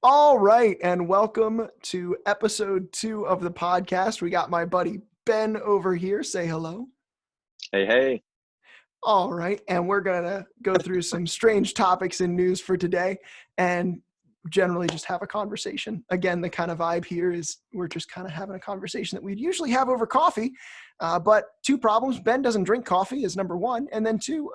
All right, and welcome to episode 2 of the podcast. We got my buddy Ben over here. Say hello. Hey, hey. All right, and we're going to go through some strange topics in news for today and generally just have a conversation. Again, the kind of vibe here is we're just kind of having a conversation that we'd usually have over coffee, but two problems. Ben doesn't drink coffee is number one, and then two,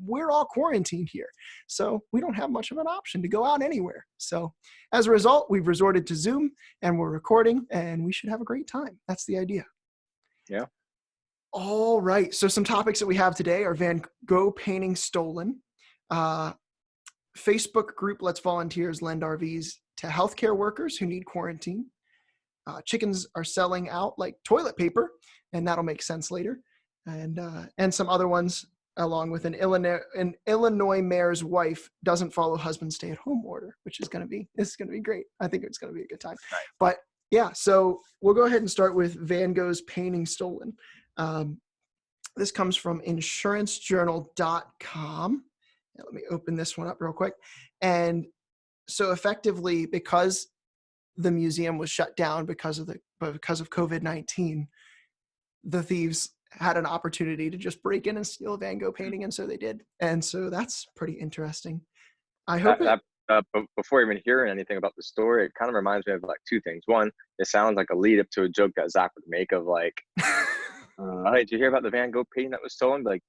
we're all quarantined here. So we don't have much of an option to go out anywhere. So as a result, we've resorted to Zoom and we're recording and we should have a great time. That's the idea. Yeah. All right. So some topics that we have today are Van Gogh painting stolen, Facebook group Let's Volunteers lend RVs to healthcare workers who need quarantine. Chickens are selling out like toilet paper, and that'll make sense later. And some other ones, along with an Illinois mayor's wife doesn't follow husband's stay-at-home order, which is going to be great. I think it's going to be a good time. Right. But yeah, so we'll go ahead and start with Van Gogh's painting stolen. This comes from insurancejournal.com. Let me open this one up real quick. And so effectively, because the museum was shut down because of COVID-19, the thieves had an opportunity to just break in and steal a Van Gogh painting, and so they did. And so that's pretty interesting. I hope before even hearing anything about the story, it kind of reminds me of like two things. One, it sounds like a lead up to a joke that Zach would make of like, hey, did you hear about the Van Gogh painting that was stolen? Like,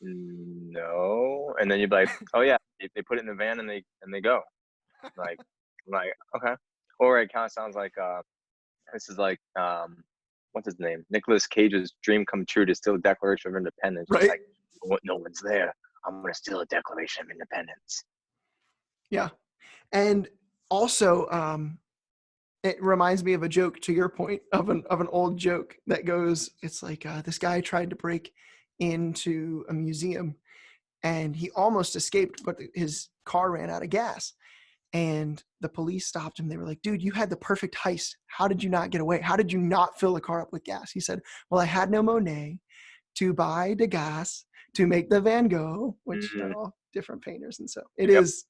no. And then you'd be like, oh yeah, they put it in the van and they go. Like, okay. Or it kind of sounds like this is like what's his name? Nicolas Cage's dream come true to steal a Declaration of Independence. Right. Just like, no one's there. I'm gonna steal a Declaration of Independence. Yeah. And also, it reminds me of a joke, to your point, of an old joke that goes, it's like this guy tried to break into a museum and he almost escaped, but his car ran out of gas. And the police stopped him. They were like, dude, you had the perfect heist. How did you not get away? How did you not fill the car up with gas? He said, well, I had no Monet to buy the gas to make the Van Gogh, which are all different painters. And so it is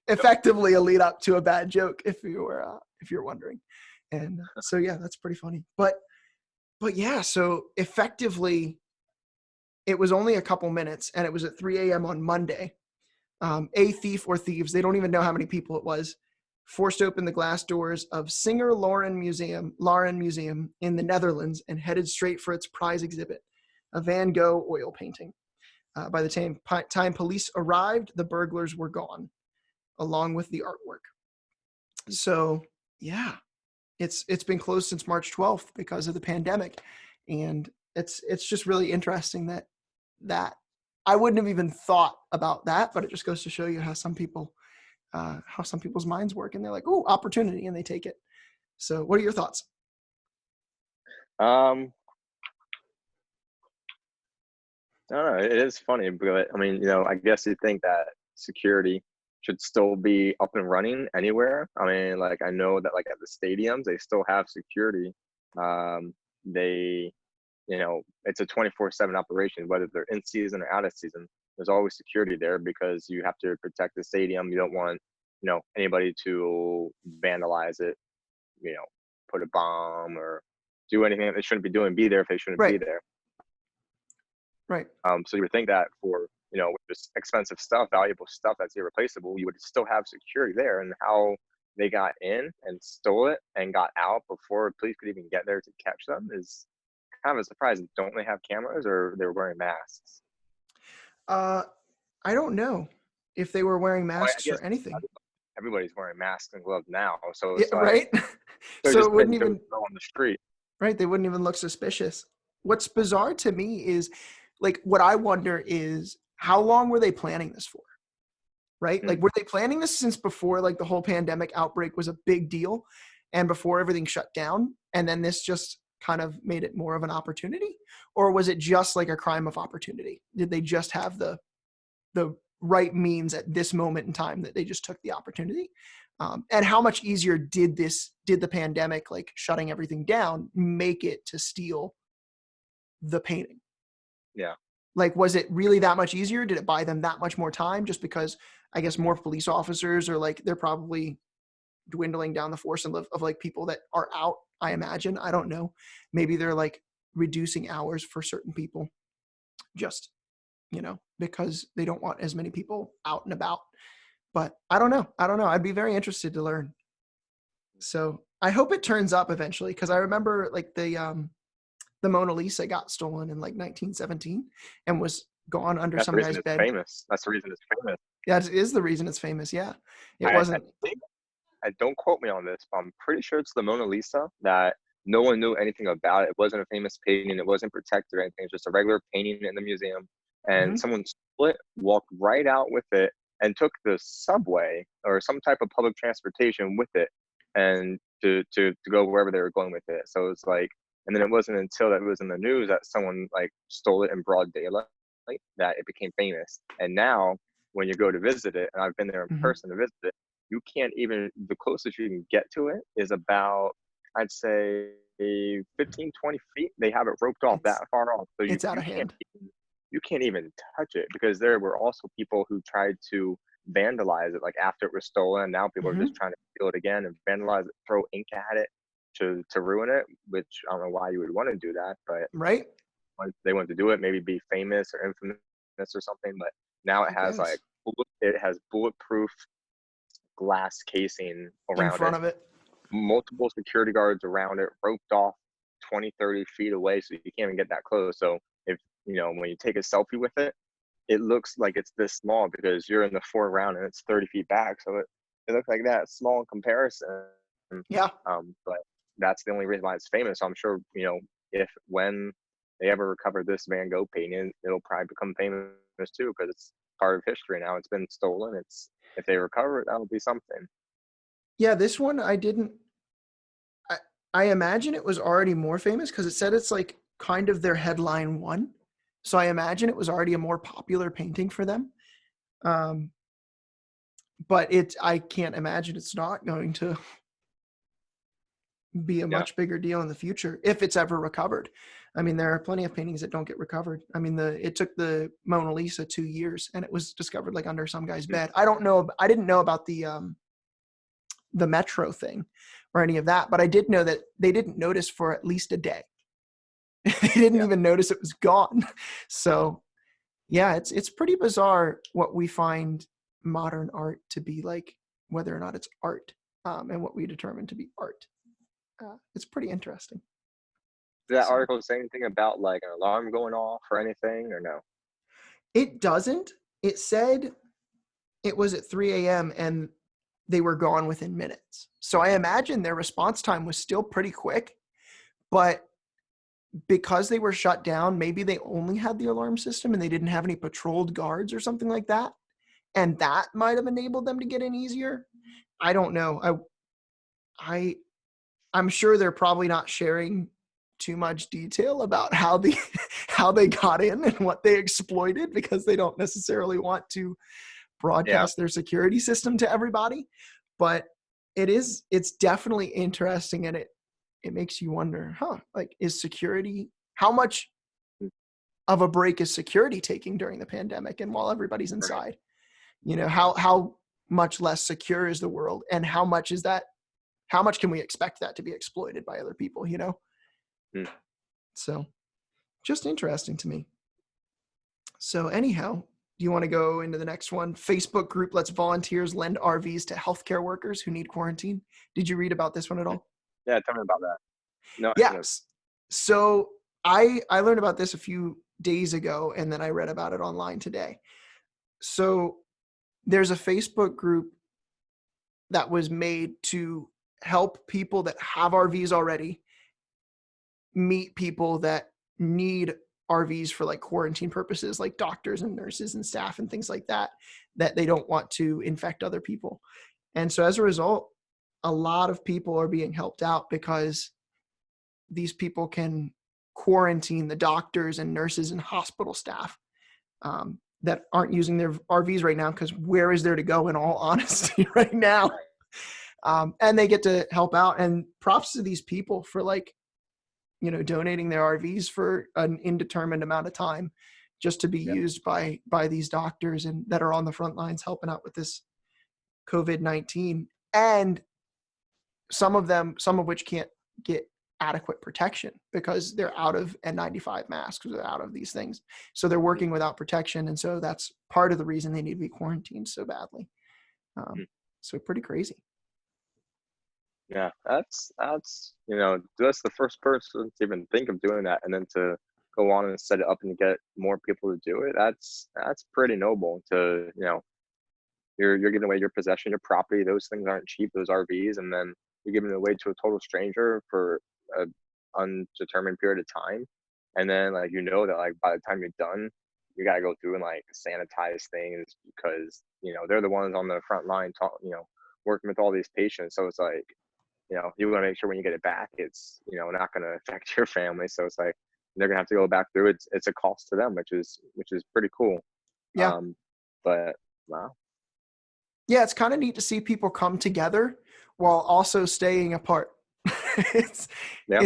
effectively a lead up to a bad joke, if you're wondering. And so, yeah, that's pretty funny. But yeah, so effectively it was only a couple minutes and it was at 3 a.m. on Monday. A thief or thieves, they don't even know how many people it was, forced open the glass doors of Singer Lauren Museum in the Netherlands and headed straight for its prize exhibit, a Van Gogh oil painting. By the time police arrived, the burglars were gone, along with the artwork. So, yeah, it's been closed since March 12th because of the pandemic. And it's just really interesting that I wouldn't have even thought about that, but it just goes to show you how some people's minds work, and they're like, "Oh, opportunity," and they take it. So, what are your thoughts? I don't know. It is funny, but I mean, I guess you think that security should still be up and running anywhere. I mean, like I know that like at the stadiums, they still have security. It's a 24/7 operation, whether they're in season or out of season. There's always security there because you have to protect the stadium. You don't want, anybody to vandalize it, put a bomb or do anything that they shouldn't be doing, be there if they shouldn't be there. Right. So you would think that for, this expensive stuff, valuable stuff that's irreplaceable, you would still have security there. And how they got in and stole it and got out before police could even get there to catch them is kind of a surprise. Don't they have cameras, or they were wearing masks? I don't know if they were wearing masks or anything. Everybody's wearing masks and gloves now, so it's right. So it wouldn't even go on the street. Right, they wouldn't even look suspicious. What's bizarre to me is, like, what I wonder is how long were they planning this for? Right, like were they planning this since before like the whole pandemic outbreak was a big deal, and before everything shut down, and then this just kind of made it more of an opportunity? Or was it just like a crime of opportunity? Did they just have the right means at this moment in time that they just took the opportunity? And how much easier did the pandemic, like shutting everything down, make it to steal the painting? Yeah. Like, was it really that much easier? Did it buy them that much more time just because I guess more police officers are like, they're probably dwindling down the force of like people that are out. I imagine. I don't know. Maybe they're like reducing hours for certain people, just because they don't want as many people out and about. But I don't know. I'd be very interested to learn. So I hope it turns up eventually, because I remember like the Mona Lisa got stolen in like 1917 and was gone under That's the some reason guy's it's bed. famous. That's the reason it's famous. That is the reason it's famous. Yeah, it I wasn't. think, I don't quote me on this, but I'm pretty sure it's the Mona Lisa that no one knew anything about. It wasn't a famous painting. It wasn't protected or anything. It's just a regular painting in the museum. And Mhm. someone stole it, walked right out with it, and took the subway or some type of public transportation with it, and to go wherever they were going with it. So it's like, and then it wasn't until that it was in the news that someone like stole it in broad daylight that it became famous. And now when you go to visit it, and I've been there in Mhm. person to visit it, you can't even, the closest you can get to it is about, I'd say 15, 20 feet. They have it roped off It's that far off. So it's out of hand. you can't even touch it, because there were also people who tried to vandalize it like after it was stolen. Now people are just Mhm. trying to steal it again and vandalize it, throw ink at it to ruin it, which I don't know why you would want to do that, but Right? they want to do it, maybe be famous or infamous or something. But now I it has like guess it has bulletproof glass casing in around front it, of it. multiple security guards around it, roped off 20, 30 feet away, so you can't even get that close. So if when you take a selfie with it, it looks like it's this small because you're in the foreground and it's 30 feet back. So it looks like that small in comparison. Yeah. But that's the only reason why it's famous. So I'm sure, if when they ever recover this Van Gogh painting, it'll probably become famous too, because it's part of history now. It's been stolen. If they recover it, that'll be something. Yeah, this one I didn't. I, I imagine it was already more famous because it said it's like kind of their headline one. So I imagine it was already a more popular painting for them. Um, but I can't imagine it's not going to be a Yeah. much bigger deal in the future if it's ever recovered. I mean, there are plenty of paintings that don't get recovered. I mean, it took the Mona Lisa 2 years and it was discovered like under some guy's Mm. bed. I don't know. I didn't know about the metro thing or any of that, but I did know that they didn't notice for at least a day. They didn't Yeah. even notice it was gone. So yeah, it's pretty bizarre what we find modern art to be like, whether or not it's art, and what we determine to be art. It's pretty interesting. Did that So article say anything about like an alarm going off or anything, or no? it doesn't. It said it was at 3 a.m. and they were gone within minutes. So I imagine their response time was still pretty quick, but because they were shut down, maybe they only had the alarm system and they didn't have any patrolled guards or something like that. And that might have enabled them to get in easier. I don't know. I I'm sure they're probably not sharing too much detail about how how they got in and what they exploited, because they don't necessarily want to Yeah. broadcast their security system to everybody. But it's definitely interesting, and it makes you wonder, like, is security, how much Mm. of a break is security taking during the pandemic and while everybody's Right. inside? How much less secure is the world, and how much can we expect that to be exploited by other people? Mm. So just interesting to me. So anyhow, do you want to go into the next one? Facebook group lets volunteers lend RVs to healthcare workers who need quarantine. Did you read about this one at all? Yeah. Tell me about that. No, I haven't. Yes. So I learned about this a few days ago, and then I read about it online today. So there's a Facebook group that was made to help people that have RVs already meet people that need RVs for like quarantine purposes, like doctors and nurses and staff and things like that, that they don't want to infect other people. And so as a result, a lot of people are being helped out because these people can quarantine the doctors and nurses and hospital staff, that aren't using their RVs right now, because where is there to go, in all honesty, right now? Right. And they get to help out. And props to these people for like, donating their RVs for an indeterminate amount of time, just to be Yeah. used by these doctors and that are on the front lines helping out with this COVID-19. And some of which can't get adequate protection because they're out of N95 masks, or they're out of these things. So they're working without protection. And so that's part of the reason they need to be quarantined so badly. So pretty crazy. Yeah, that's that's the first person to even think of doing that, and then to go on and set it up and get more people to do it. That's pretty noble. To you're giving away your possession, your property. Those things aren't cheap. Those RVs, and then you're giving it away to a total stranger for a undetermined period of time. And then like that like by the time you're done, you gotta go through and like sanitize things because they're the ones on the front line, working with all these patients. So it's like you want to make sure when you get it back, it's not going to affect your family. So it's like they're going to have to go back through. It's a cost to them, which is pretty cool. Yeah. But wow. Yeah, it's kind of neat to see people come together while also staying apart. it's Yeah.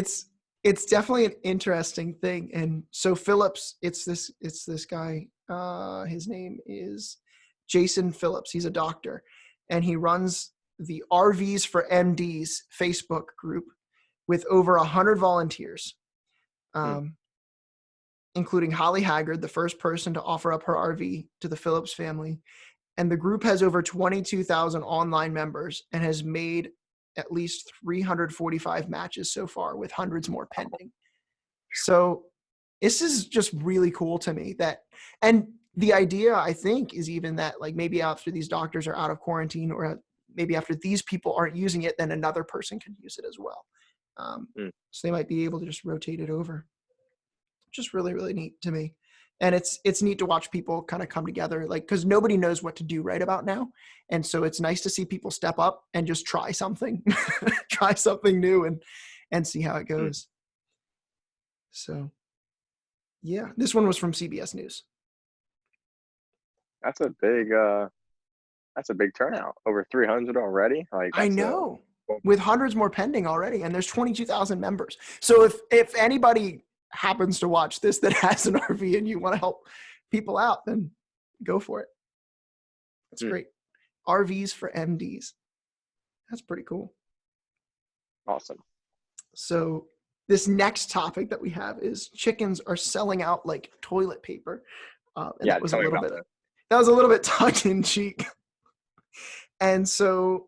it's definitely an interesting thing. And so Phillips, it's this guy. His name is Jason Phillips. He's a doctor, and he runs the RVs for MDs Facebook group with over 100 volunteers, including Holly Haggard, the first person to offer up her RV to the Phillips family. And the group has over 22,000 online members and has made at least 345 matches so far, with hundreds more pending. So this is just really cool to me and the idea, I think, is even that like maybe after these doctors are out of quarantine, or maybe after these people aren't using it, then another person can use it as well. So they might be able to just rotate it over. Just really, really neat to me. And it's neat to watch people kind of come together, like, because nobody knows what to do right about now. And so it's nice to see people step up and just try something, try something new and see how it goes. So yeah, this one was from CBS News. That's a big turnout. Over 300 already. Like I know, with hundreds more pending already, and there's 22,000 members. So if anybody happens to watch this that has an RV and you want to help people out, then go for it. That's great. RVs for MDs. That's pretty cool. Awesome. So this next topic that we have is chickens are selling out like toilet paper. Yeah, that was a little bit tongue in cheek. And so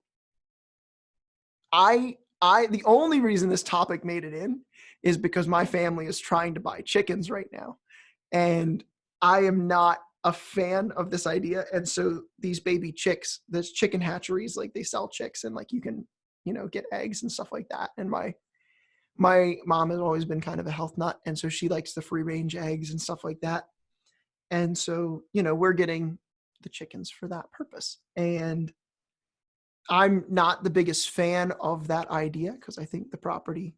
the only reason this topic made it in is because my family is trying to buy chickens right now. And I am not a fan of this idea. And so these baby chicks, there's chicken hatcheries, like they sell chicks and like you can, get eggs and stuff like that. And my mom has always been kind of a health nut. And so she likes the free range eggs and stuff like that. And so, we're getting the chickens for that purpose. And I'm not the biggest fan of that idea because I think the property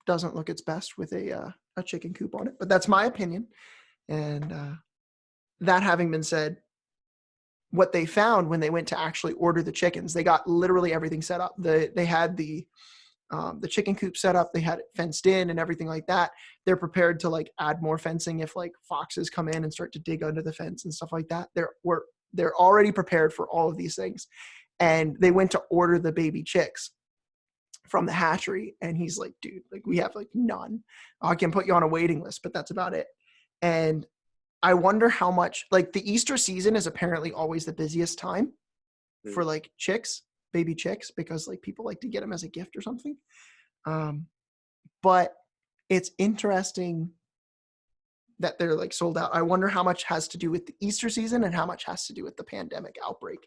doesn't look its best with a chicken coop on it. But that's my opinion. And that having been said, what they found when they went to actually order the chickens, they got literally everything set up. They had the chicken coop set up, they had it fenced in and everything like that. They're prepared to like add more fencing if like foxes come in and start to dig under the fence and stuff like that. They're already prepared for all of these things. And they went to order the baby chicks from the hatchery. And he's like, dude, like we have like none. I can put you on a waiting list, but that's about it. And I wonder how much, like the Easter season is apparently always the busiest time for like chicks, baby chicks, because like people like to get them as a gift or something. But it's interesting that they're like sold out. I wonder how much has to do with the Easter season and how much has to do with the pandemic outbreak.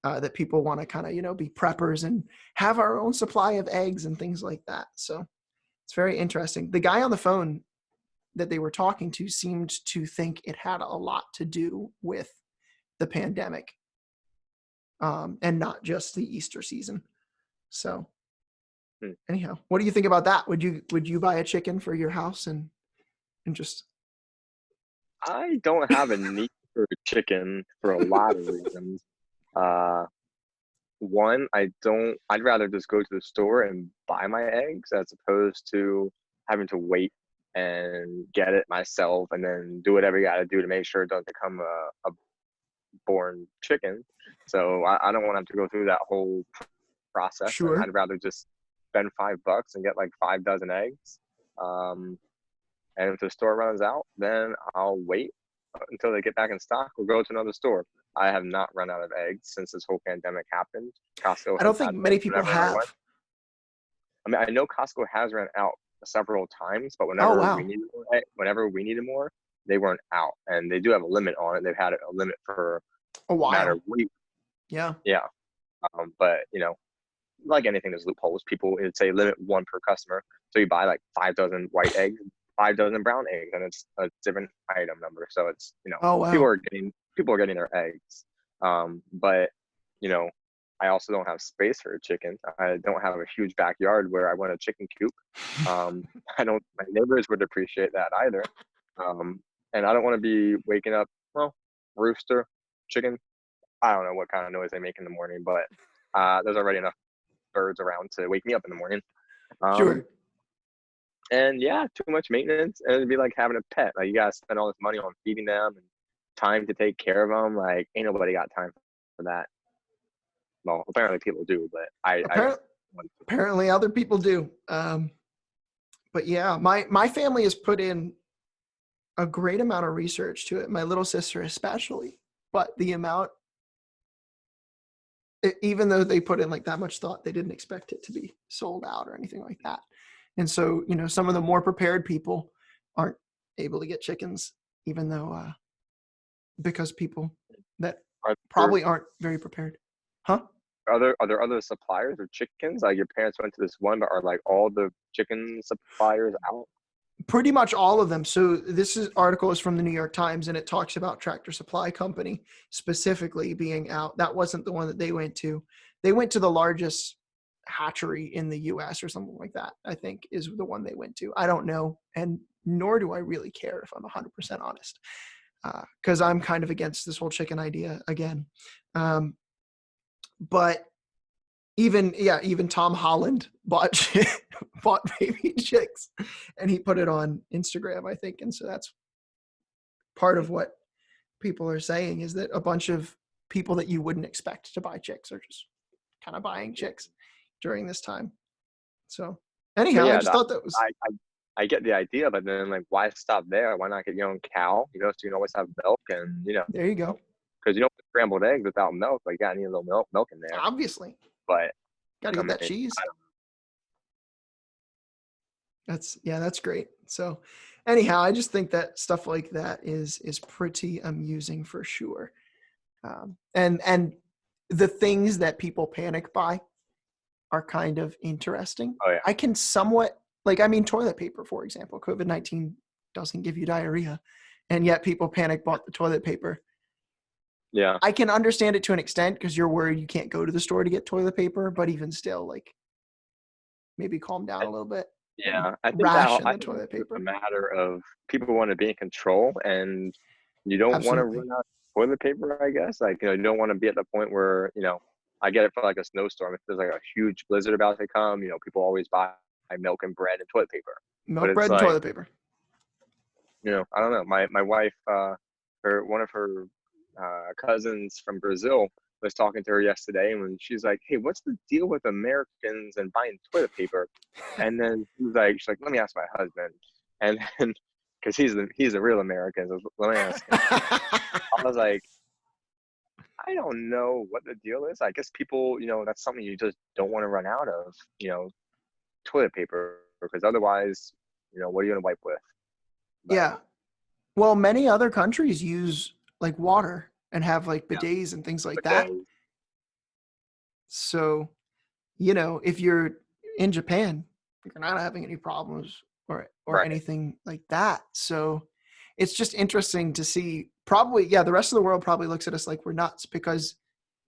That people want to kind of, be preppers and have our own supply of eggs and things like that. So it's very interesting. The guy on the phone that they were talking to seemed to think it had a lot to do with the pandemic, and not just the Easter season. So anyhow, what do you think about that? Would you buy a chicken for your house and just? I don't have a need for a chicken for a lot of reasons. One, I'd rather just go to the store and buy my eggs as opposed to having to wait and get it myself and then do whatever you got to do to make sure it doesn't become a born chicken. So I don't want to have to go through that whole process, and Sure. I'd rather just spend $5 and get like 5 dozen eggs. Um, and if the store runs out, then I'll wait until they get back in stock or go to another store. I have not run out of eggs since this whole pandemic happened. Costco I has don't think had many them people whenever I went. have. I mean, I know Costco has run out several times, but Oh, wow. whenever we needed more, they weren't out, and they do have a limit on it. They've had a limit for A a matter of while. weeks. Yeah. Yeah, but like anything, there's loopholes. People would say limit one per customer, so you buy like 5 dozen white eggs, 5 dozen brown eggs, and it's a different item number. So it's Oh, people wow. are getting their eggs, but you know I also don't have space for a chicken. I don't have a huge backyard where I want a chicken coop. I don't. My neighbors would appreciate that either, and I don't want to be waking up. Well, rooster, chicken. I don't know what kind of noise they make in the morning, but there's already enough birds around to wake me up in the morning. Um, Sure. and yeah, too much maintenance, and it'd be like having a pet. Like you gotta spend all this money on feeding them and time to take care of them. Like ain't nobody got time for that. Well, apparently people do, but I don't Apparently, want to. apparently other people do. But yeah, my family has put in a great amount of research to it. My little sister especially. But the amount, even though they put in like that much thought, they didn't expect it to be sold out or anything like that. And so, some of the more prepared people aren't able to get chickens, even though because people that Are there probably aren't very prepared. Huh? are there other suppliers of chickens? Like your parents went to this one, but are like all the chicken suppliers out? Pretty much all of them. So article is from the New York Times, and it talks about Tractor Supply Company specifically being out. That wasn't the one that they went to. They went to the largest hatchery in the U.S. or something like that. I think is the one they went to. I don't know, and nor do I really care if I'm 100% honest, because I'm kind of against this whole chicken idea again. But even Tom Holland bought bought baby chicks, and he put it on Instagram, I think. And so that's part of what people are saying, is that a bunch of people that you wouldn't expect to buy chicks are just kind of buying chicks during this time. So But anyhow, I yeah, just thought that was I get the idea, but then like, why stop there? Why not get your own cow? So you can always have milk, and there. You go. because you don't put scrambled eggs without milk. Like, you gotta need a little milk in there. Obviously, But got to I get mean, that cheese. That's great. So anyhow, I just think that stuff like that is pretty amusing for sure. And the things that people panic by are kind of interesting. oh yeah, I can somewhat, like, I mean, toilet paper, for example. COVID-19 doesn't give you diarrhea, and yet people panic bought the toilet paper. yeah, I can understand it to an extent because you're worried you can't go to the store to get toilet paper, but even still, like, maybe calm down a little bit and yeah. I think ration the it's toilet just a paper. matter of people want to be in control, and you don't want to Absolutely. run out of toilet paper. I guess like you don't want to be at the point where I get it for like a snowstorm. If there's like a huge blizzard about to come, people always buy milk and bread and toilet paper. But Milk, it's bread, and like toilet paper. I don't know. My wife, one of her cousins from Brazil was talking to her yesterday, and when she's like, "Hey, what's the deal with Americans and buying toilet paper?" And then she's like, "Let me ask my husband," and then because he's a real American, so let me ask him. I was like, I don't know what the deal is. I guess people, that's something you just don't want to run out of, toilet paper, because otherwise, what are you gonna wipe with? But Yeah. Well, many other countries use like water and have like yeah, bidets and things like that. okay, So, if you're in Japan, you're not having any problems or right. anything like that. So it's just interesting to see. Probably, yeah, the rest of the world probably looks at us like we're nuts because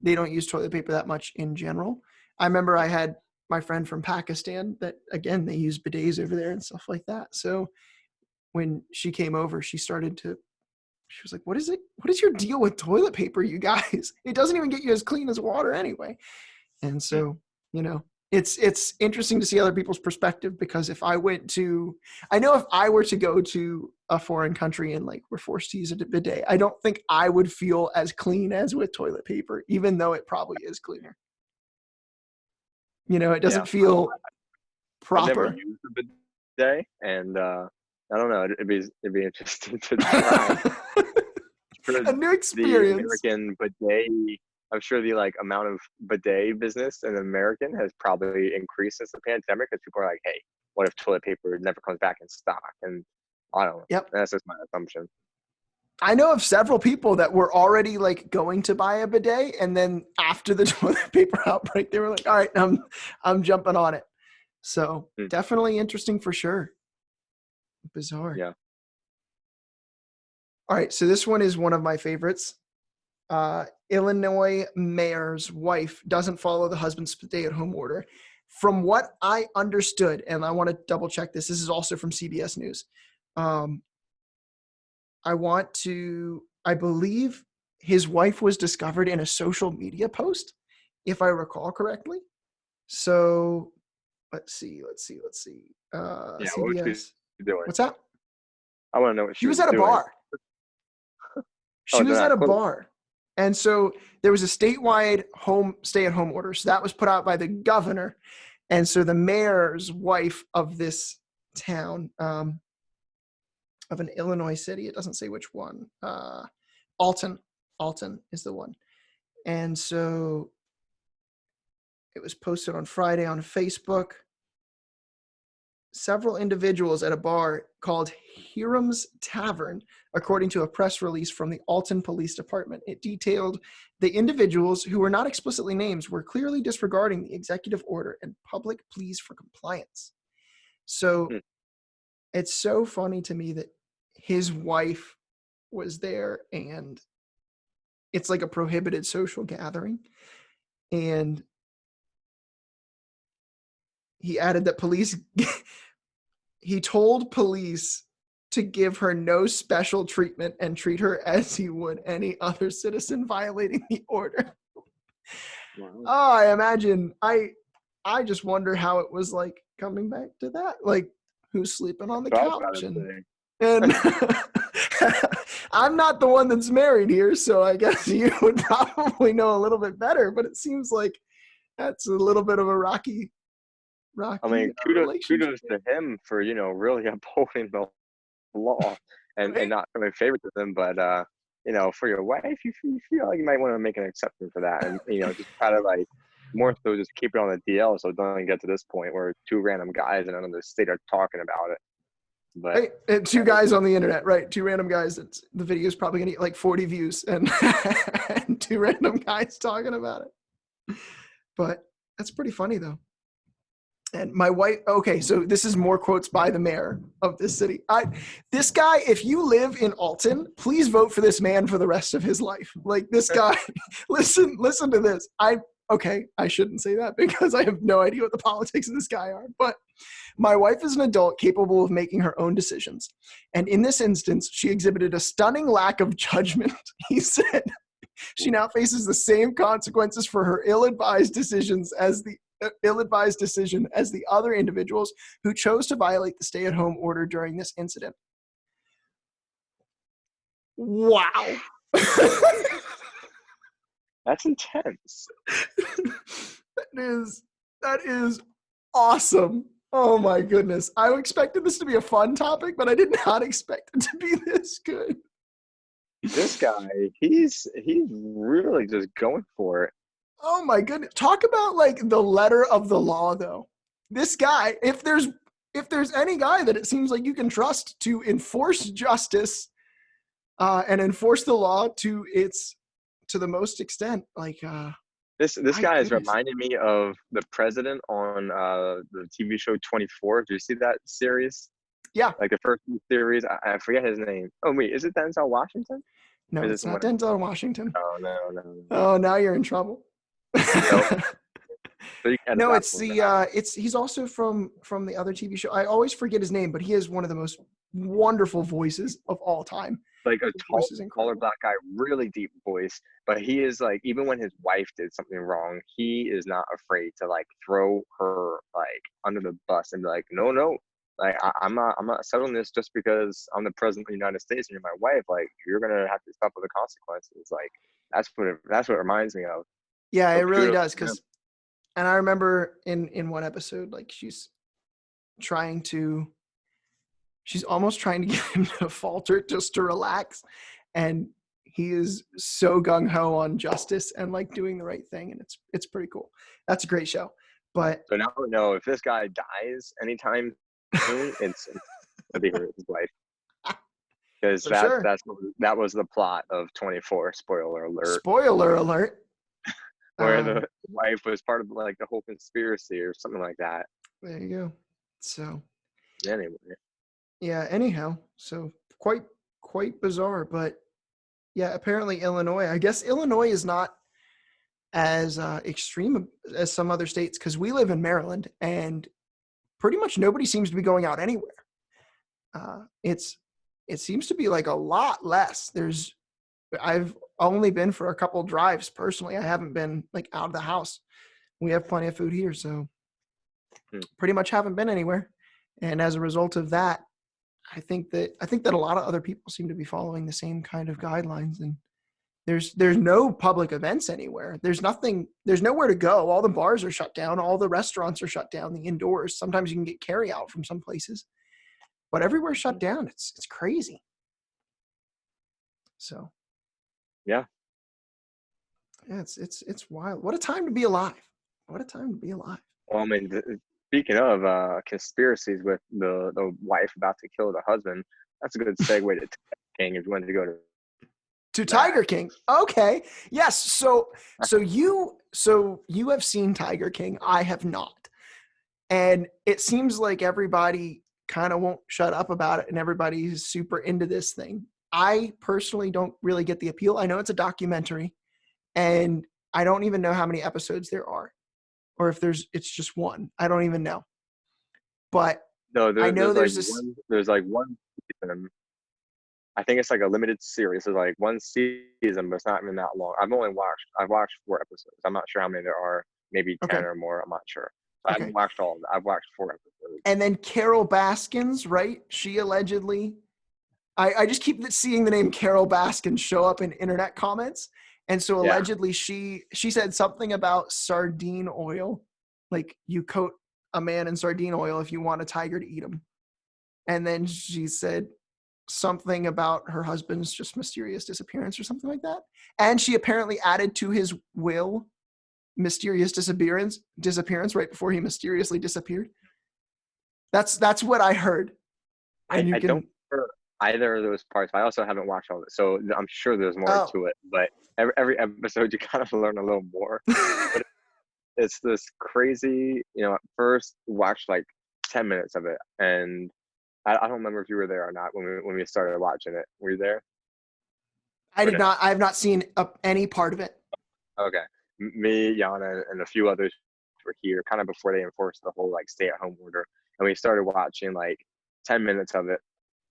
they don't use toilet paper that much in general. I remember I had my friend from Pakistan that, again, they use bidets over there and stuff like that. So when she came over, she was like, what is it? What is your deal with toilet paper, you guys? It doesn't even get you as clean as water anyway. And so, it's interesting to see other people's perspective, because I know if I were to go to a foreign country and like we're forced to use a bidet, I don't think I would feel as clean as with toilet paper, even though it probably is cleaner. It Yeah, doesn't feel I've never proper. used a bidet, and I don't know. It'd be interesting to try. Sure, A new the experience. American bidet. I'm sure the like amount of bidet business in American has probably increased since the pandemic because people are like, hey, what if toilet paper never comes back in stock? And I don't know. Yep. That's just my assumption. I know of several people that were already like going to buy a bidet, and then after the toilet paper outbreak, they were like, "All right, I'm jumping on it." So Hmm. definitely interesting for sure. Bizarre. Yeah. All right, so this one is one of my favorites. Illinois mayor's wife doesn't follow the husband's stay-at-home order. From what I understood, and I want to double check this. This is also from CBS News. Um, I believe his wife was discovered in a social media post, if I recall correctly. So let's see. Yeah. What was she CBS. doing? What's that? I want to know what She she was was at a doing. bar. Oh, She they're was at not a close. bar. And so there was a statewide stay-at-home order. So that was put out by the governor. And so the mayor's wife of this town, of an Illinois city, it doesn't say which one, Alton. Alton is the one. And so it was posted on Friday on Facebook. Several individuals at a bar called Hiram's Tavern, according to a press release from the Alton Police Department. It detailed the individuals, who were not explicitly named, were clearly disregarding the executive order and public pleas for compliance. So Hmm. it's so funny to me that his wife was there, and it's like a prohibited social gathering. And he added that he told police to give her no special treatment and treat her as he would any other citizen violating the order. Wow. Oh, I imagine. I just wonder how it was like coming back to that. Like, who's sleeping on the So I was about couch? to And say. and I'm not the one that's married here, so I guess you would probably know a little bit better. But it seems like that's a little bit of a I mean, rocky relationship, kudos to him for really upholding the law and right? not having favoritism, but for your wife, you feel like you might want to make an exception for that, and just try to like more so just keep it on the DL so it doesn't get to this point where two random guys in another state are talking about it. But Right. And two guys on the internet, right? Two random guys. The video is probably gonna get like 40 views, and, and two random guys talking about it. But that's pretty funny though. And my wife, okay, so this is more quotes by the mayor of this city. This guy, if you live in Alton, please vote for this man for the rest of his life. Like this guy, listen to this. Okay, I shouldn't say that because I have no idea what the politics of this guy are, but my wife is an adult capable of making her own decisions. And in this instance, she exhibited a stunning lack of judgment. He said she now faces the same consequences for her ill-advised decision as the other individuals who chose to violate the stay-at-home order during this incident. Wow. that's intense. that is awesome. Oh my goodness. I expected this to be a fun topic, but I did not expect it to be this good. This guy, he's really just going for it. Oh my goodness. Talk about like the letter of the law though. This guy, if there's any guy that it seems like you can trust to enforce justice and enforce the law to the most extent, like This my guy is goodness. reminding me of the president on the TV show 24. Do you see that series? Yeah. Like the first few series, I forget his name. Oh wait, is it Denzel Washington? No, Is it it's not someone else? Denzel Washington. Oh no. Oh, now you're in trouble. Nope. So you can edit No, that it's one out. he's also from the other TV show. I always forget his name, but he has one of the most wonderful voices of all time. Like a His tall, voice is taller incredible. black guy, really deep voice. But he is like, even when his wife did something wrong, he is not afraid to like throw her like under the bus and be like, no, like I'm not settling this just because I'm the president of the United States and you're my wife. Like you're gonna have to suffer the consequences. Like that's what it reminds me of. Yeah, it So really kudos does, to him. because And I remember in one episode, like she's almost trying to get him to falter just to relax, and he is so gung-ho on justice and like doing the right thing, and it's pretty cool. That's a great show. But So now we know if this guy dies anytime soon, it's gonna be his wife, because for sure. that was the plot of 24. Spoiler alert. Spoiler alert. Where Um, the wife was part of like the whole conspiracy or something like that. there you go. So Anyway, yeah, anyhow, so quite bizarre, but yeah, apparently Illinois. I guess Illinois is not as extreme as some other states because we live in Maryland and pretty much nobody seems to be going out anywhere. It seems to be like a lot less. I've only been for a couple drives personally. I haven't been like out of the house. We have plenty of food here, so pretty much haven't been anywhere. And as a result of that, I think that a lot of other people seem to be following the same kind of guidelines. And there's no public events anywhere. There's nowhere to go. All the bars are shut down. All the restaurants are shut down. The indoors. Sometimes you can get carry out from some places, but everywhere's shut down. It's crazy. So yeah. yeah, it's wild. What a time to be alive. What a time to be alive. Well, I mean, speaking of conspiracies with the wife about to kill the husband, that's a good segue to King if you wanted to go To to that. Tiger King. Okay. Yes. So you have seen Tiger King. I have not. And it seems like everybody kind of won't shut up about it and everybody's super into this thing. I personally don't really get the appeal. I know it's a documentary and I don't even know how many episodes there are or if it's just one. I don't even know. But No, I know there's like one season. I think it's like a limited series. There's like one season, but it's not even that long. I've watched 4 episodes. I'm not sure how many there are. Maybe 10 okay. or more. I'm not sure. I Okay. haven't watched all of them. I've watched 4 episodes. And then Carol Baskins, right? She allegedly, I just keep seeing the name Carol Baskins show up in internet comments. And so Yeah. allegedly she said something about sardine oil. Like you coat a man in sardine oil if you want a tiger to eat him. And then she said something about her husband's just mysterious disappearance or something like that. And she apparently added to his will mysterious disappearance right before he mysteriously disappeared. That's what I heard. And you I don't can remember either of those parts. But I also haven't watched all of it, so I'm sure there's more oh to it. But every episode, you kind of learn a little more. But it's this crazy. At first, watched like 10 minutes of it, and I don't remember if you were there or not when we started watching it. Were you there? I Or did no? not. I have not seen any part of it. Okay. Me, Yana, and a few others were here kind of before they enforced the whole like stay-at-home order, and we started watching like 10 minutes of it.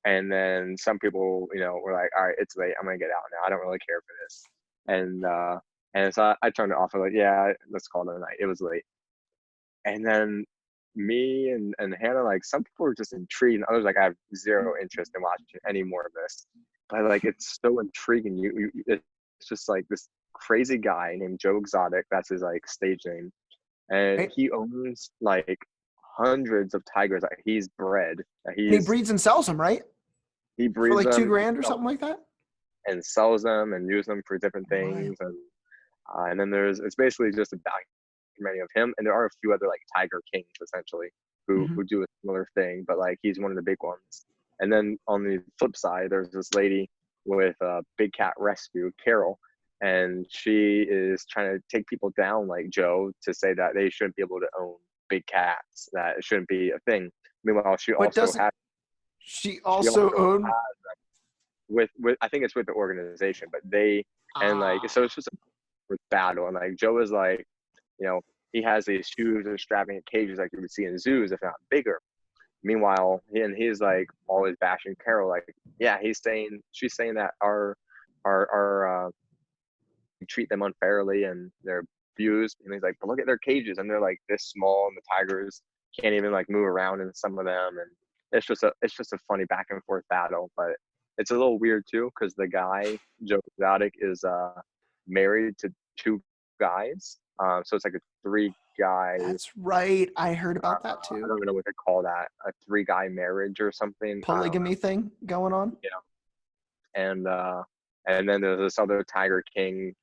And then some people, were like, "All right, it's late. I'm gonna get out now. I don't really care for this." And so I turned it off. I'm like, "Yeah, let's call it a night." It was late. And then me and Hannah, like some people were just intrigued, and others like, "I have zero interest in watching any more of this." But like, it's so intriguing. It's just like this crazy guy named Joe Exotic. That's his like stage name, and Right? he owns like hundreds of tigers that he's bred. That And he breeds and sells them, right? he For breeds like them $2,000 or something like that. and sells them and use them for different Wow. things. And then it's basically just a documentary of him. And there are a few other like tiger kings essentially Mm-hmm. who do a similar thing, but like he's one of the big ones. And then on the flip side, there's this lady with Big Cat Rescue, Carol, and she is trying to take people down like Joe to say that they shouldn't be able to own big cats, that it shouldn't be a thing. Meanwhile, But doesn't she she also also own? with I think it's with the organization, but they and like Ah, so it's just a battle. And like Joe is like, you know, he has these huge extravagant cages like you would see in zoos, if not bigger. Meanwhile, he's like always bashing Carol, like, yeah, she's saying that our we treat them unfairly and they're abused. And he's like, but look at their cages and they're like this small and the tigers can't even like move around in some of them. And it's just a funny back and forth battle. But it's a little weird too because the guy Joe Exotic is married to two guys. So it's like a three guy. That's right. I heard about that I too. don't even know what they call that, a 3-guy marriage or something. I don't Polygamy thing going on. know. And then there's this other Tiger King,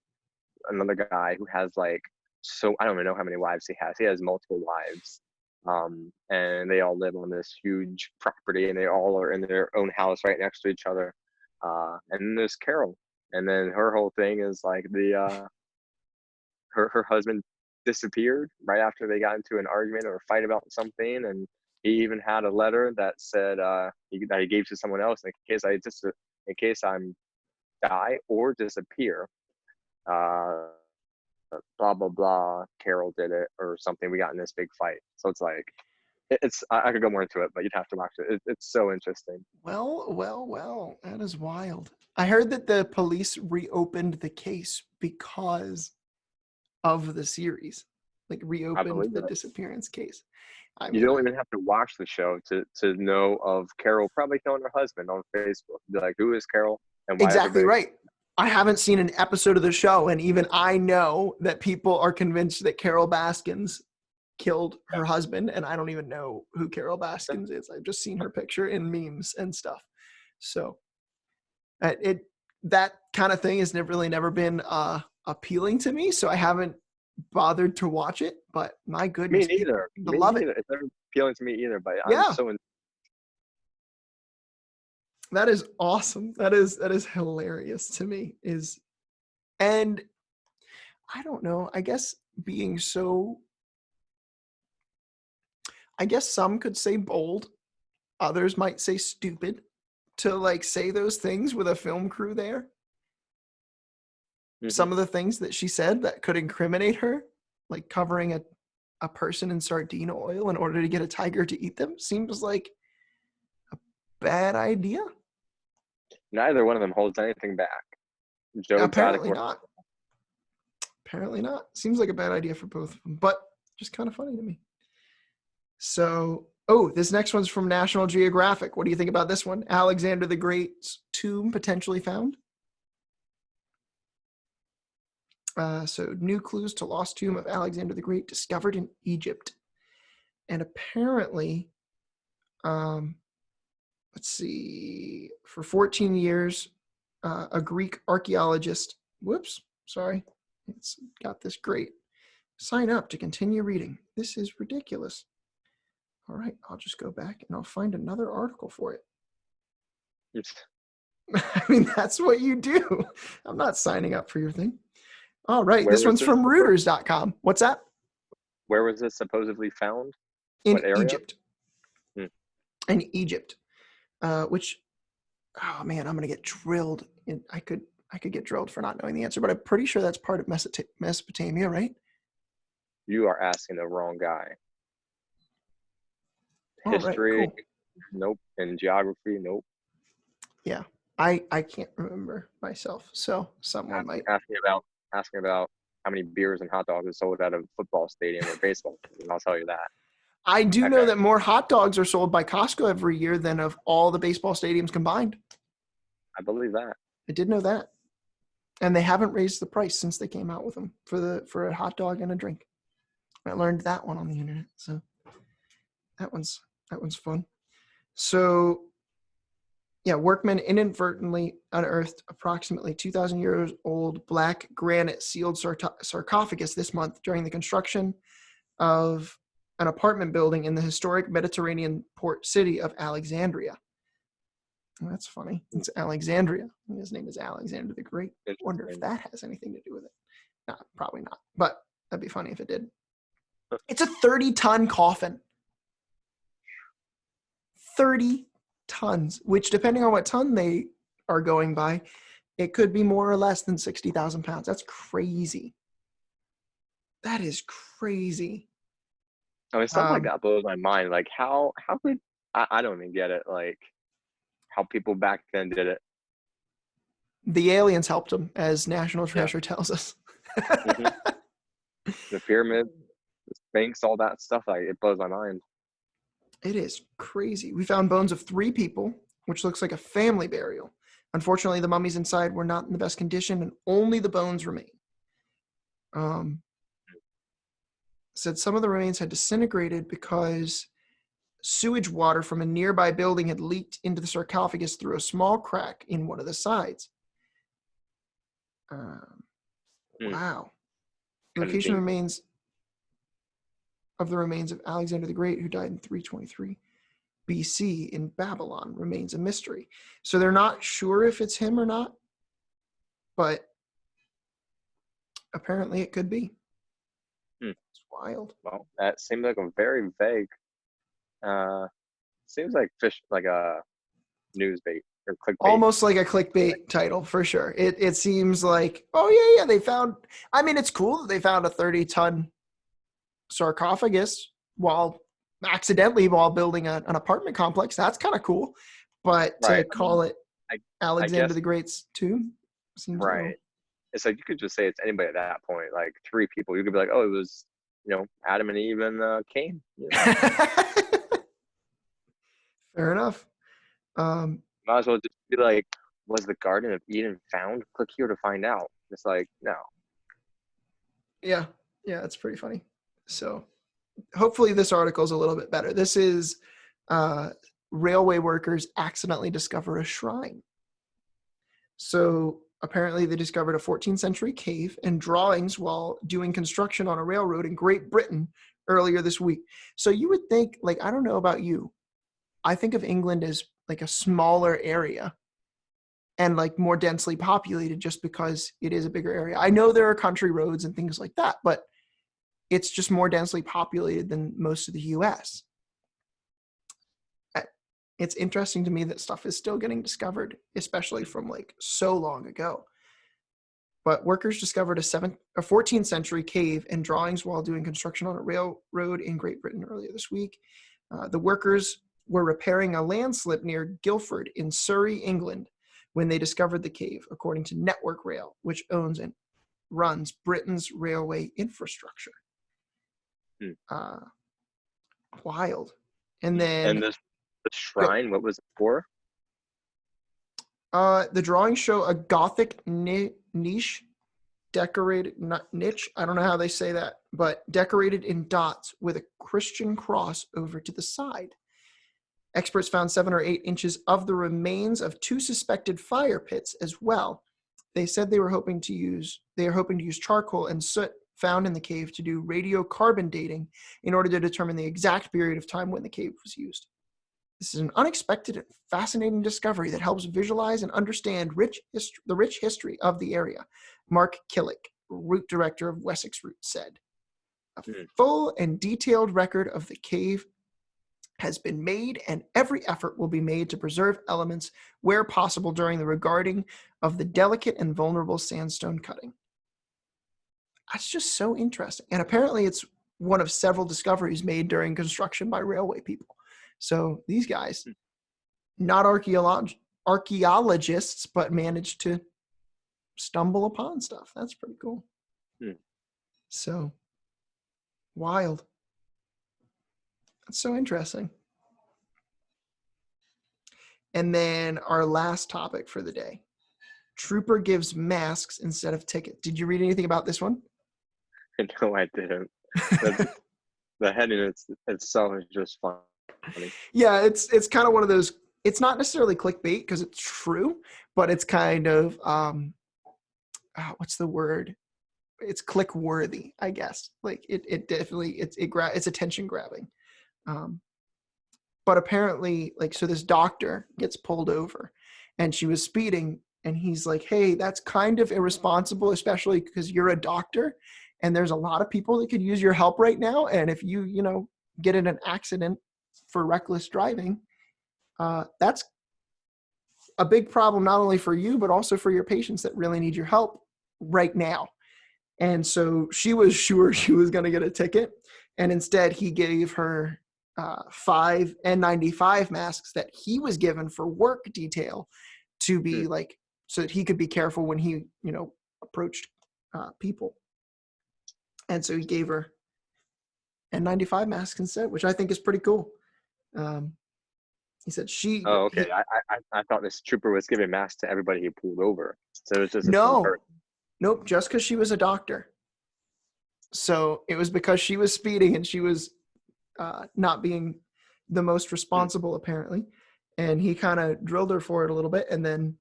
another guy who has like, so I don't even know how many wives he has. He has multiple wives. And they all live on this huge property, and they all are in their own house right next to each other. And then there's Carol, and then her whole thing is like her husband disappeared right after they got into an argument or a fight about something, and he even had a letter that said that he gave to someone else in case I'm die or disappear. Uh, blah blah blah. Carol did it or something. We got in this big fight. So it's like I could go more into it, but you'd have to watch it. It's so interesting. Well. That is wild. I heard that the police reopened the case because of the series, like I reopened believe the it. disappearance case. I You mean, don't even have to watch the show to know of Carol probably killing her husband on Facebook. Be like, who is Carol and why exactly everybody? right. I haven't seen an episode of the show, and even I know that people are convinced that Carol Baskins killed her husband, and I don't even know who Carol Baskins is. I've just seen her picture in memes and stuff. So that kind of thing has never been appealing to me, so I haven't bothered to watch it. But my Me goodness, people neither. seem to Me love it. neither. It's never appealing to me either. But I'm Yeah, so in. that is awesome. That is hilarious to me. And I don't know. I guess being so, I guess some could say bold, others might say stupid to like say those things with a film crew there. Mhm. Some of the things that she said that could incriminate her, like covering a person in sardine oil in order to get a tiger to eat them, seems like a bad idea. Neither one of them holds anything back. Joe Exotic. Apparently not. Apparently not. Seems like a bad idea for both of them, but just kind of funny to me. So, this next one's from National Geographic. What do you think about this one? Alexander the Great's tomb potentially found. So, new clues to lost tomb of Alexander the Great discovered in Egypt. And apparently, let's see, for 14 years, a Greek archaeologist, it's got this great. Sign up to continue reading. This is ridiculous. All right, I'll just go back and I'll find another article for it. I mean, that's what you do. I'm not signing up for your thing. All right, this one's from Reuters.com. What's that? Where was this supposedly found? In What area? Egypt. In Egypt, which, oh man, I'm gonna get drilled. I could get drilled for not knowing the answer, but I'm pretty sure that's part of Mesopotamia, right? You are asking the wrong guy. All History, right, cool. Nope. And geography, nope. Yeah, I can't remember myself, so someone might. Asking about how many beers and hot dogs are sold at a football stadium or baseball stadium. I'll tell you that. I do know Okay. that more hot dogs are sold by Costco every year than of all the baseball stadiums combined. I believe that. I did know that. And they haven't raised the price since they came out with them for a hot dog and a drink. I learned that one on the internet. So that one's fun. So yeah, workmen inadvertently unearthed approximately 2,000 years old black granite sealed sarcophagus this month during the construction of an apartment building in the historic Mediterranean port city of Alexandria. Oh, that's funny. It's Alexandria. His name is Alexander the Great. I wonder if that has anything to do with it. No, probably not. But that'd be funny if it did. It's a 30-ton coffin. 30 tons, which depending on what ton they are going by, it could be more or less than 60,000 pounds. That's crazy. That is crazy. I mean, stuff like that blows my mind. Like, how could I don't even get it. Like, how people back then did it. The aliens helped them, as National Treasure tells us. Mm-hmm. The pyramid, the Sphinx, all that stuff. Like, it blows my mind. It is crazy. We found bones of 3 people, which looks like a family burial. Unfortunately, the mummies inside were not in the best condition, and only the bones remain. said some of the remains had disintegrated because sewage water from a nearby building had leaked into the sarcophagus through a small crack in one of the sides. Wow. Kind of Location dangerous. remains of the remains of Alexander the Great, who died in 323 BC in Babylon, remains a mystery. So they're not sure if it's him or not, but apparently it could be. It's wild. Well, that seemed like a very vague. Seems like a news bait or clickbait. Almost like a clickbait title for sure. It seems like, oh yeah, they found. I mean, it's cool that they found a 30-ton sarcophagus while building an apartment complex. That's kind of cool. But to Right. call it I Alexander guess the Great's tomb seems a little. right. It's like you could just say it's anybody at that point. Like 3 people, you could be like, oh, it was Adam and Eve and Cain. Fair enough. Might as well just be like, was the Garden of Eden found? Click here to find out. It's like, no. Yeah, it's pretty funny. So hopefully this article is a little bit better. This is railway workers accidentally discover a shrine. So apparently they discovered a 14th century cave and drawings while doing construction on a railroad in Great Britain earlier this week. So you would think, like, I don't know about you, I think of England as like a smaller area and like more densely populated just because it is a bigger area. I know there are country roads and things like that, but it's just more densely populated than most of the US. It's interesting to me that stuff is still getting discovered, especially from like so long ago. But workers discovered a 14th century cave and drawings while doing construction on a railroad in Great Britain earlier this week. The workers were repairing a landslip near Guildford in Surrey, England, when they discovered the cave, according to Network Rail, which owns and runs Britain's railway infrastructure. Wild. And then the shrine, what was it for? The drawings show a Gothic niche decorated, not niche, I don't know how they say that, but decorated in dots with a Christian cross over to the side. Experts found 7 or 8 inches of the remains of 2 suspected fire pits as well. They said they are hoping to use charcoal and soot found in the cave to do radiocarbon dating in order to determine the exact period of time when the cave was used. This is an unexpected and fascinating discovery that helps visualize and understand the rich history of the area, Mark Killick, route director of Wessex Route, said. A full and detailed record of the cave has been made, and every effort will be made to preserve elements where possible during the regarding of the delicate and vulnerable sandstone cutting. That's just so interesting. And apparently it's one of several discoveries made during construction by railway people. So these guys, not archaeologists, but managed to stumble upon stuff. That's pretty cool. So wild. That's so interesting. And then our last topic for the day. Trooper gives masks instead of tickets. Did you read anything about this one? No, I didn't. The heading itself is just fun. Yeah, it's kind of one of those. It's not necessarily clickbait because it's true, but it's kind of what's the word? It's click worthy, I guess. Like it definitely it's attention grabbing. But apparently, like, so this doctor gets pulled over, and she was speeding, and he's like, "Hey, that's kind of irresponsible, especially because you're a doctor, and there's a lot of people that could use your help right now. And if you get in an accident for reckless driving, that's a big problem not only for you but also for your patients that really need your help right now." And so she was sure she was going to get a ticket, and instead he gave her 5 N95 masks that he was given for work detail to be like, so that he could be careful when he approached people. And so he gave her N95 masks instead, which I think is pretty cool. He said she. Oh, okay. I thought this trooper was giving masks to everybody he pulled over. So it was just Nope. Just because she was a doctor. So it was because she was speeding and she was not being the most Hmm. responsible, apparently. And he kind of drilled her for it a little bit and then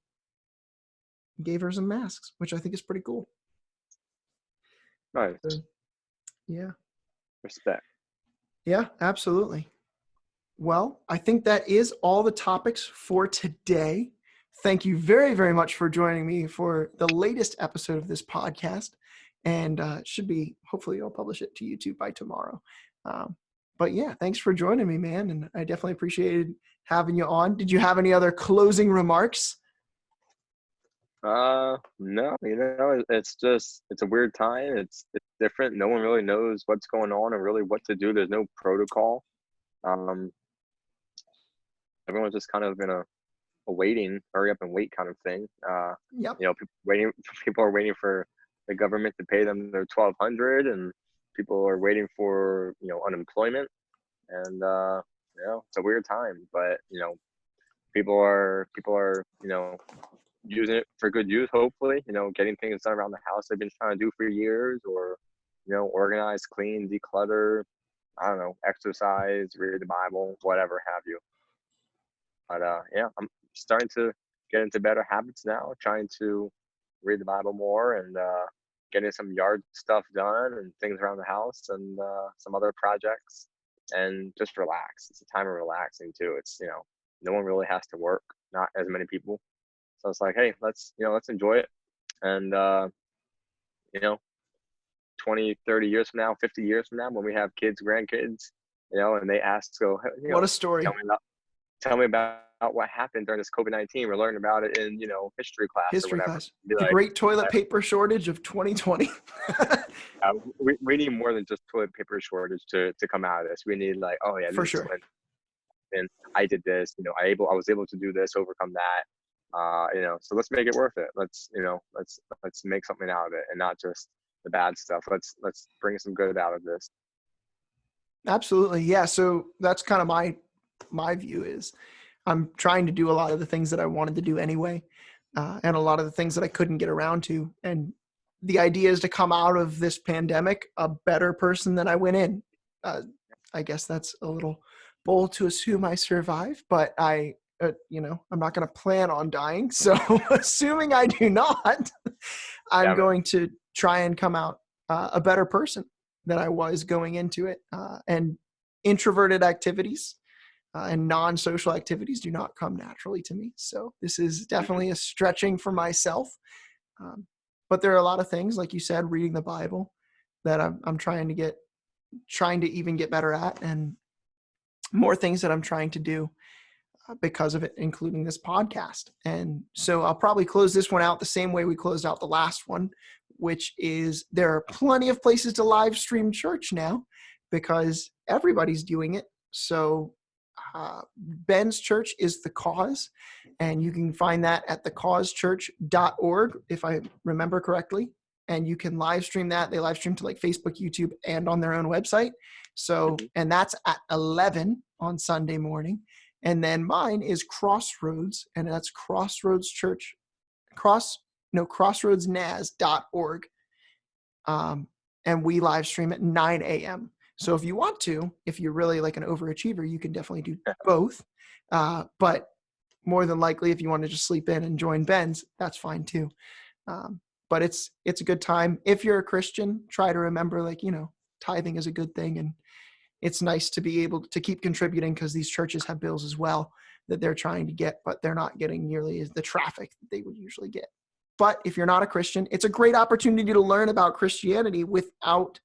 gave her some masks, which I think is pretty cool. Nice. So, yeah. Respect. Yeah, absolutely. Well, I think that is all the topics for today. Thank you very, very much for joining me for the latest episode of this podcast. And it should be, hopefully, I'll publish it to YouTube by tomorrow. Um, but yeah, thanks for joining me, man. And I definitely appreciated having you on. Did you have any other closing remarks? No, it's a weird time. It's different. No one really knows what's going on and really what to do. There's no protocol. Um, Everyone's just kind of in a waiting, hurry up and wait kind of thing. Yep. People are waiting for the government to pay them their 1,200, and people are waiting for unemployment, and it's a weird time. But people are using it for good use. Hopefully, getting things done around the house they've been trying to do for years, or organize, clean, declutter. I don't know, exercise, read the Bible, whatever have you. But yeah, I'm starting to get into better habits now, trying to read the Bible more and getting some yard stuff done and things around the house and some other projects and just relax. It's a time of relaxing too. It's, no one really has to work, not as many people. So it's like, hey, let's enjoy it. And, you know, 20, 30 years from now, 50 years from now, when we have kids, grandkids, and they ask, so, What a story. tell me about what happened during this COVID-19. We're learning about it in, history class or History whatever. class. Be The like, great toilet paper shortage of 2020. we need more than just toilet paper shortage to come out of this. We need like, oh yeah, For this is sure. when and I did this. I was able to do this, overcome that. So let's make it worth it. Let's make something out of it and not just the bad stuff. Let's bring some good out of this. Absolutely. Yeah. So that's kind of my view is I'm trying to do a lot of the things that I wanted to do anyway, and a lot of the things that I couldn't get around to. And the idea is to come out of this pandemic a better person than I went in. I guess that's a little bold to assume I survive, but I'm not going to plan on dying. So assuming I do not, I'm Yeah, man. going to try and come out a better person than I was going into it. And introverted activities and non-social activities do not come naturally to me. So this is definitely a stretching for myself. But there are a lot of things, like you said, reading the Bible, that I'm trying to even get better at, and more things that I'm trying to do because of it, including this podcast. And so I'll probably close this one out the same way we closed out the last one, which is there are plenty of places to live stream church now because everybody's doing it. So Ben's church is The Cause, and you can find that at thecausechurch.org, if I remember correctly. And you can live stream that. They live stream to like Facebook, YouTube, and on their own website. So, and that's at 11 on Sunday morning. And then mine is Crossroads, and that's crossroadsnaz.org. And we live stream at 9 a.m. So if you want to, if you're really like an overachiever, you can definitely do both. But more than likely, if you want to just sleep in and join Ben's, that's fine too. But it's a good time. If you're a Christian, try to remember, tithing is a good thing. And it's nice to be able to keep contributing because these churches have bills as well that they're trying to get, but they're not getting nearly the traffic that they would usually get. But if you're not a Christian, it's a great opportunity to learn about Christianity without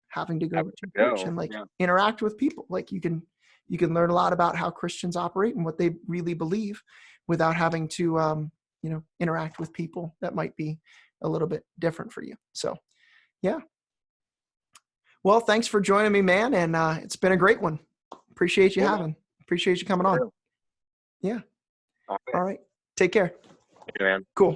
having to go to church and interact with people. Like you can learn a lot about how Christians operate and what they really believe without having to interact with people that might be a little bit different for you. So yeah. Well, thanks for joining me, man. And it's been a great one. Appreciate you Appreciate you coming on. Yeah. All right. Take care. Hey, man. Cool.